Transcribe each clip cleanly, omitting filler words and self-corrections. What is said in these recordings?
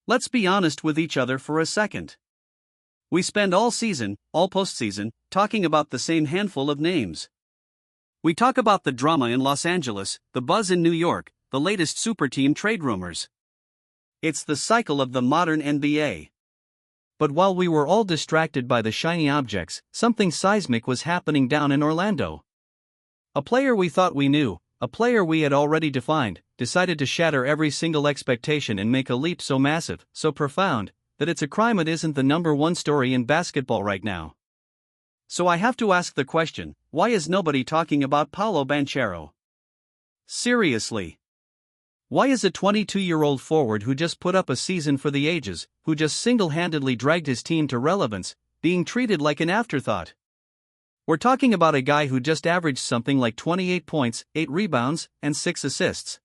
Let's be honest with each other for a second. We spend all season, all postseason, talking about the same handful of names. We talk about the drama in Los Angeles, the buzz in New York, the latest super team trade rumors. It's the cycle of the modern NBA. But while we were all distracted by the shiny objects, something seismic was happening down in Orlando. A player we thought we knew, a player we had already defined, decided to shatter every single expectation and make a leap so massive, so profound, that it's a crime it isn't the number one story in basketball right now. So I have to ask the question, why is nobody talking about Paulo Banchero? Seriously. Why is a 22-year-old forward who just put up a season for the ages, who just single-handedly dragged his team to relevance, being treated like an afterthought? We're talking about a guy who just averaged something like 28 points, 8 rebounds, and 6 assists.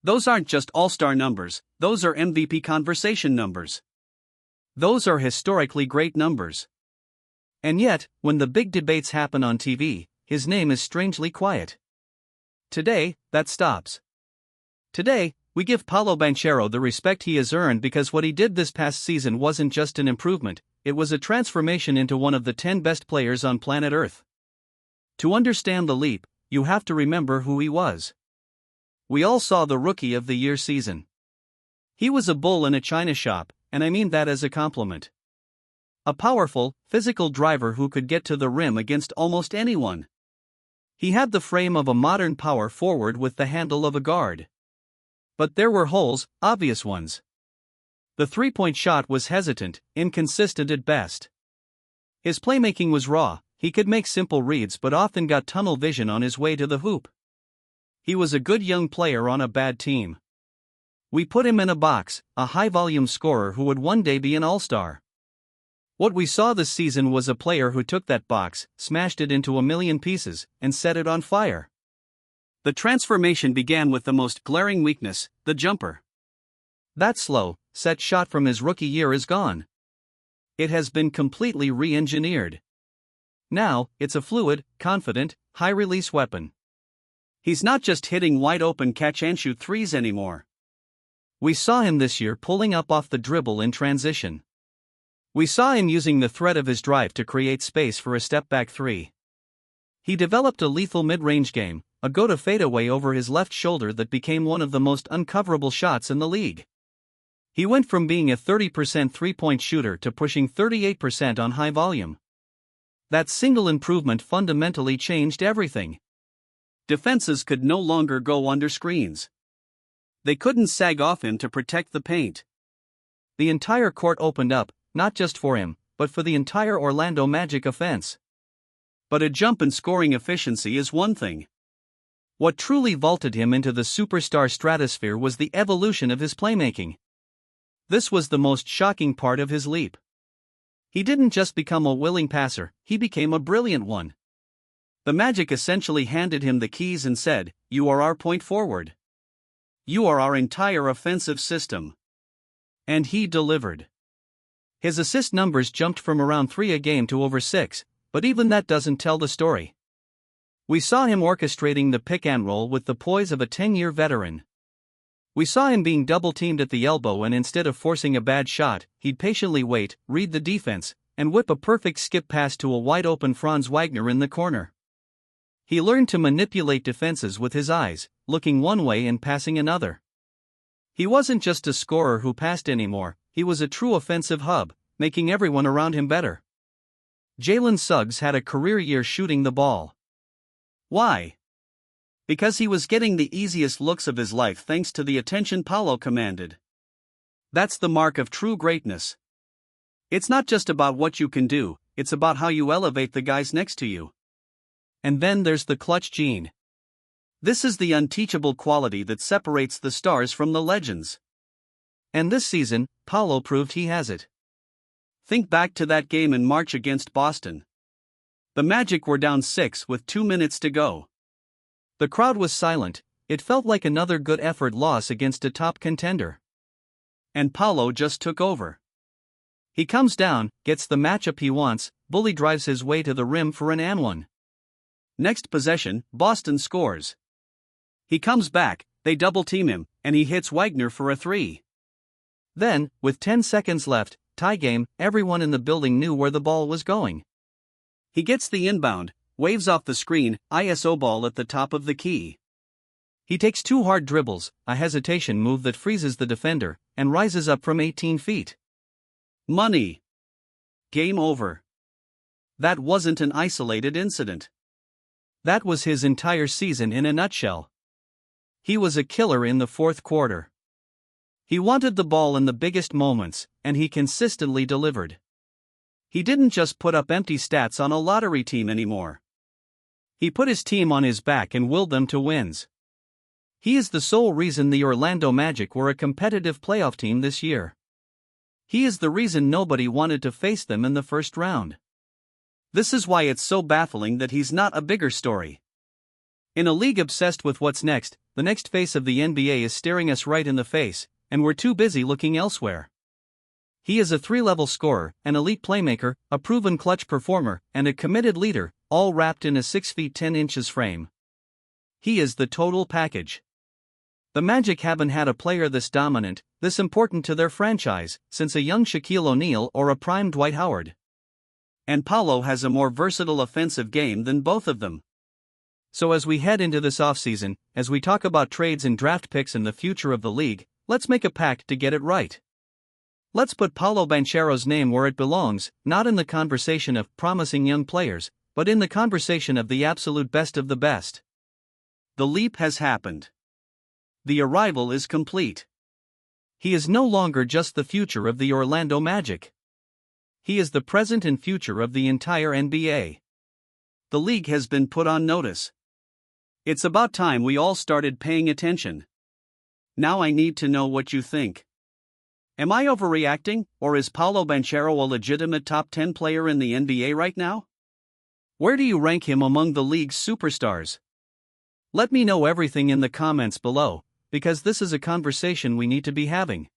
Those aren't just all-star numbers, those are MVP conversation numbers. Those are historically great numbers. And yet, when the big debates happen on TV, his name is strangely quiet. Today, that stops. Today, we give Paulo Banchero the respect he has earned because what he did this past season wasn't just an improvement, it was a transformation into one of the 10 best players on planet Earth. To understand the leap, you have to remember who he was. We all saw the Rookie of the Year season. He was a bull in a china shop, and I mean that as a compliment. A powerful, physical driver who could get to the rim against almost anyone. He had the frame of a modern power forward with the handle of a guard. But there were holes, obvious ones. The three-point shot was hesitant, inconsistent at best. His playmaking was raw, he could make simple reads but often got tunnel vision on his way to the hoop. He was a good young player on a bad team. We put him in a box, a high-volume scorer who would one day be an all-star. What we saw this season was a player who took that box, smashed it into a million pieces, and set it on fire. The transformation began with the most glaring weakness, the jumper. That slow, set shot from his rookie year is gone. It has been completely re-engineered. Now, it's a fluid, confident, high-release weapon. He's not just hitting wide-open catch-and-shoot threes anymore. We saw him this year pulling up off the dribble in transition. We saw him using the threat of his drive to create space for a step-back three. He developed a lethal mid-range game, a go-to fadeaway over his left shoulder that became one of the most uncoverable shots in the league. He went from being a 30% three-point shooter to pushing 38% on high volume. That single improvement fundamentally changed everything. Defenses could no longer go under screens. They couldn't sag off him to protect the paint. The entire court opened up, not just for him, but for the entire Orlando Magic offense. But a jump in scoring efficiency is one thing. What truly vaulted him into the superstar stratosphere was the evolution of his playmaking. This was the most shocking part of his leap. He didn't just become a willing passer, he became a brilliant one. The Magic essentially handed him the keys and said, "You are our point forward. You are our entire offensive system." And he delivered. His assist numbers jumped from around 3 a game to over 6, but even that doesn't tell the story. We saw him orchestrating the pick and roll with the poise of a 10-year veteran. We saw him being double-teamed at the elbow, and instead of forcing a bad shot, he'd patiently wait, read the defense, and whip a perfect skip pass to a wide-open Franz Wagner in the corner. He learned to manipulate defenses with his eyes, looking one way and passing another. He wasn't just a scorer who passed anymore, he was a true offensive hub, making everyone around him better. Jalen Suggs had a career year shooting the ball. Why? Because he was getting the easiest looks of his life thanks to the attention Paulo commanded. That's the mark of true greatness. It's not just about what you can do, it's about how you elevate the guys next to you. And then there's the clutch gene. This is the unteachable quality that separates the stars from the legends. And this season, Paulo proved he has it. Think back to that game in March against Boston. The Magic were down 6 with 2 minutes to go. The crowd was silent, it felt like another good effort loss against a top contender. And Paulo just took over. He comes down, gets the matchup he wants, bully drives his way to the rim for an and one. Next possession, Boston scores. He comes back, they double-team him, and he hits Wagner for a three. Then, with 10 seconds left, tie game, everyone in the building knew where the ball was going. He gets the inbound, waves off the screen, ISO ball at the top of the key. He takes 2 hard dribbles, a hesitation move that freezes the defender, and rises up from 18 feet. Money. Game over. That wasn't an isolated incident. That was his entire season in a nutshell. He was a killer in the fourth quarter. He wanted the ball in the biggest moments, and he consistently delivered. He didn't just put up empty stats on a lottery team anymore. He put his team on his back and willed them to wins. He is the sole reason the Orlando Magic were a competitive playoff team this year. He is the reason nobody wanted to face them in the first round. This is why it's so baffling that he's not a bigger story. In a league obsessed with what's next, the next face of the NBA is staring us right in the face, and we're too busy looking elsewhere. He is a 3-level scorer, an elite playmaker, a proven clutch performer, and a committed leader, all wrapped in a 6 feet 10 inches frame. He is the total package. The Magic haven't had a player this dominant, this important to their franchise, since a young Shaquille O'Neal or a prime Dwight Howard. And Paulo has a more versatile offensive game than both of them. So as we head into this offseason, as we talk about trades and draft picks and the future of the league, let's make a pact to get it right. Let's put Paulo Banchero's name where it belongs, not in the conversation of promising young players, but in the conversation of the absolute best of the best. The leap has happened. The arrival is complete. He is no longer just the future of the Orlando Magic. He is the present and future of the entire NBA. The league has been put on notice. It's about time we all started paying attention. Now I need to know what you think. Am I overreacting, or is Paulo Banchero a legitimate top 10 player in the NBA right now? Where do you rank him among the league's superstars? Let me know everything in the comments below, because this is a conversation we need to be having.